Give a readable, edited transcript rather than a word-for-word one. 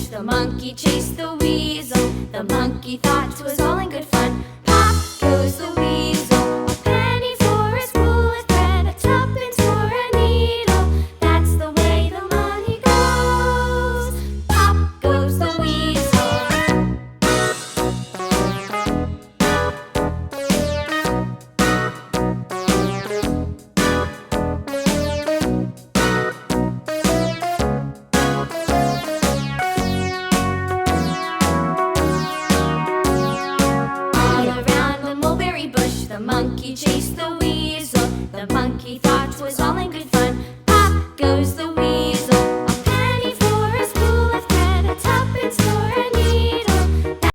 The monkey chased the weasel. The monkey thought 'twas all in good fun. Pop goes the weasel. A penny for a spool of thread, a tuppence for a needle. That's the way the money goes. Pop goes the weasel. The monkey chased the weasel. The monkey thought 'twas all in good fun.